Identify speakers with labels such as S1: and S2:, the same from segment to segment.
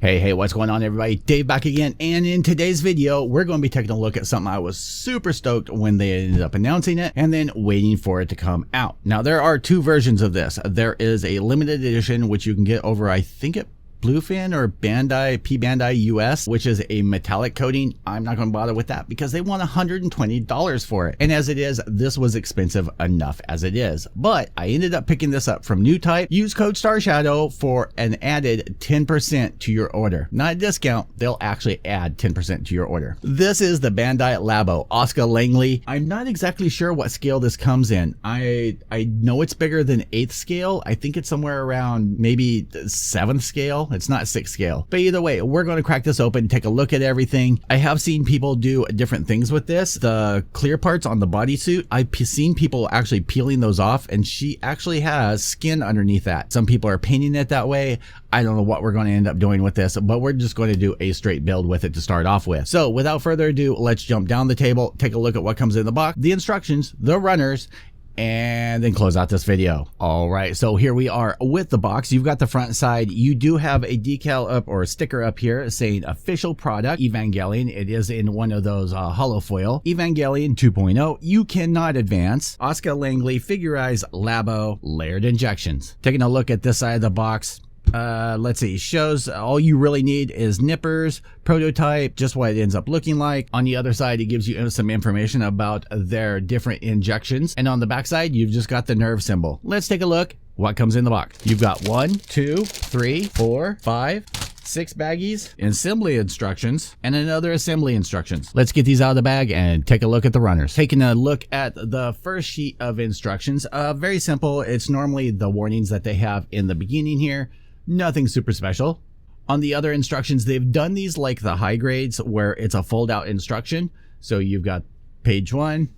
S1: Hey, what's going on everybody? Dave back again, and in today's video, we're going to be taking a look at something I was super stoked when they ended up announcing it and then waiting for it to come out. Now, there are two versions of this. There is a limited edition, which you can get over, I think it Bluefin or Bandai, Bandai US, which is a metallic coating. I'm not going to bother with that because they want $120 for it. And as it is, this was expensive enough as it is. But I ended up picking this up from NEWTYPE. Use code StarShadow for an added 10% to your order. Not a discount, they'll actually add 10% to your order. This is the Bandai Labo, Asuka Langley. I'm not exactly sure what scale this comes in. I know it's bigger than 8th scale. I think it's somewhere around maybe 7th scale. It's not 6th scale. But either way, we're going to crack this open, take a look at everything. I have seen people do different things with this. The clear parts on the bodysuit, I've seen people actually peeling those off, and she actually has skin underneath that. Some people are painting it that way. I don't know what we're going to end up doing with this, but we're just going to do a straight build with it to start off with. So without further ado, let's jump down the table, take a look at what comes in the box, the instructions, the runners, and then close out this video. All right, so here we are with the box. You've got the front side. You do have a decal up or a sticker up here saying official product Evangelion. It is in one of those hollow foil. Evangelion 2.0. You cannot advance. Asuka Langley figurized Labo layered injections. Taking a look at this side of the box. Let's see, shows all you really need is nippers, prototype, just what it ends up looking like. On the other side, it gives you some information about their different injections. And on the back side, you've just got the nerve symbol. Let's take a look what comes in the box. You've got 1, 2, 3, 4, 5, 6 baggies, assembly instructions, and another assembly instructions. Let's get these out of the bag and take a look at the runners. Taking a look at the first sheet of instructions, very simple. It's normally the warnings that they have in the beginning here. Nothing super special. On the other instructions, they've done these like the high grades where it's a fold out instruction. So you've got page 1,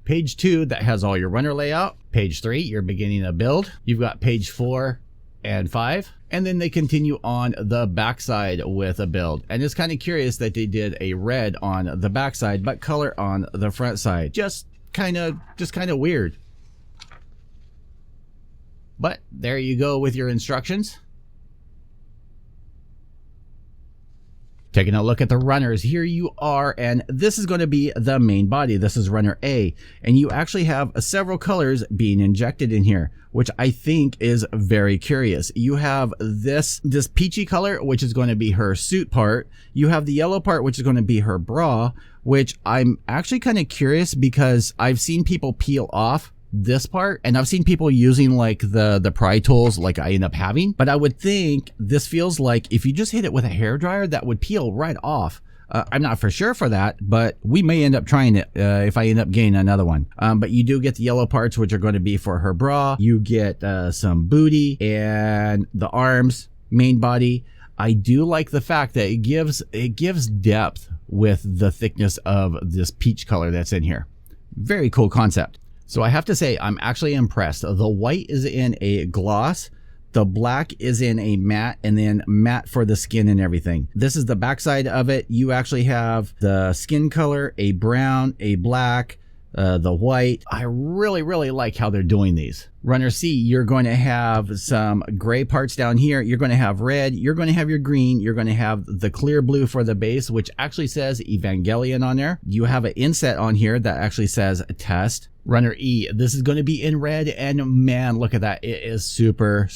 S1: page 2 that has all your runner layout, page 3 you're beginning a build, you've got page 4 and 5, and then they continue on the backside with a build. And it's kind of curious that they did a red on the backside but color on the front side. Just kind of weird. But there you go with your instructions. Taking a look at the runners, here you are, and this is going to be the main body. This is runner A, and you actually have several colors being injected in here, which I think is very curious. You have this peachy color, which is going to be her suit part. You have the yellow part, which is going to be her bra, which I'm actually kind of curious because I've seen people peel off this part, and I've seen people using like the pry tools like I end up having, but I would think this feels like if you just hit it with a hairdryer, that would peel right off. I'm not for sure for that, but we may end up trying it if I end up getting another one. But you do get the yellow parts, which are going to be for her bra. You get some booty and the arms, main body. I do like the fact that it gives depth with the thickness of this peach color that's in here. Very cool concept. So I have to say, I'm actually impressed. The white is in a gloss, the black is in a matte, and then matte for the skin and everything. This is the backside of it. You actually have the skin color, a brown, a black, the white. I really like how they're doing these. Runner C, you're going to have some gray parts down here. You're going to have red. You're going to have your green. You're going to have the clear blue for the base, which actually says Evangelion on there. You have an inset on here that actually says test. Runner E, this is going to be in red, and man, look at that. It is super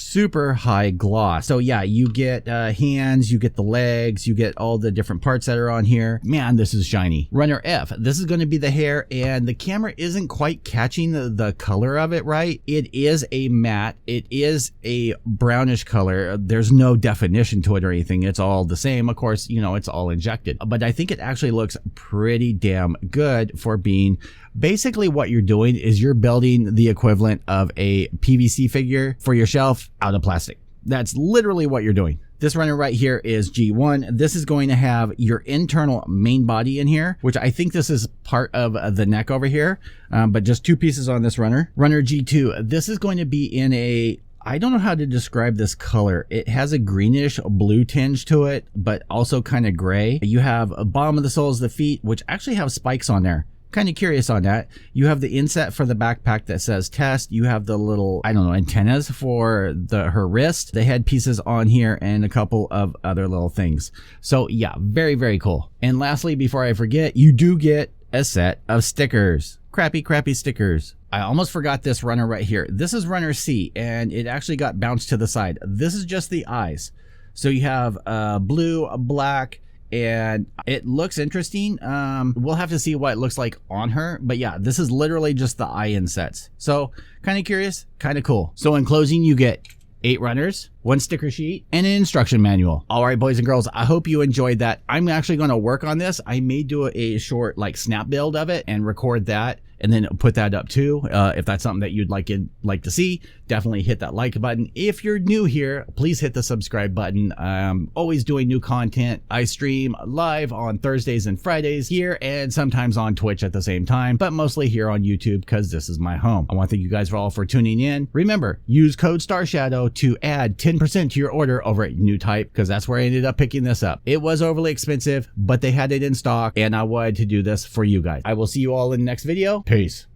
S1: high gloss. So yeah, you get hands, you get the legs, you get all the different parts that are on here. Man, this is shiny. Runner F, this is going to be the hair, and the camera isn't quite catching the color of it right. It is a matte. It is a brownish color. There's no definition to it or anything. It's all the same. Of course, you know, it's all injected, but I think it actually looks pretty damn good for being basically what you're doing is you're building the equivalent of a PVC figure for your shelf out of plastic. That's literally what you're doing. This runner right here is G1. This is going to have your internal main body in here, which I think this is part of the neck over here, but just 2 pieces on this runner. Runner G2, this is going to be in a, I don't know how to describe this color. It has a greenish blue tinge to it, but also kind of gray. You have a bottom of the soles of the feet, which actually have spikes on there. kind of curious on that. You have the inset for the backpack that says test. You have the little, I don't know, antennas for her wrist. They had pieces on here and a couple of other little things. So yeah, very, very cool. And lastly, before I forget, you do get a set of stickers. Crappy stickers. I almost forgot this runner right here. This is runner C, and it actually got bounced to the side. This is just the eyes. So you have blue, black, and it looks interesting. We'll have to see what it looks like on her, but yeah, this is literally just the eye insets. So kind of curious, kind of cool. So in closing, you get 8 runners, 1 sticker sheet, and an instruction manual. All right, boys and girls, I hope you enjoyed that. I'm actually going to work on this. I may do a short like snap build of it and record that and then put that up too. If that's something that you'd like to see, definitely hit that like button. If you're new here, please hit the subscribe button. I'm always doing new content. I stream live on Thursdays and Fridays here and sometimes on Twitch at the same time, but mostly here on YouTube because this is my home. I want to thank you guys all for tuning in. Remember, use code StarShadow to add 10% to your order over at NEWTYPE because that's where I ended up picking this up. It was overly expensive, but they had it in stock and I wanted to do this for you guys. I will see you all in the next video. Peace.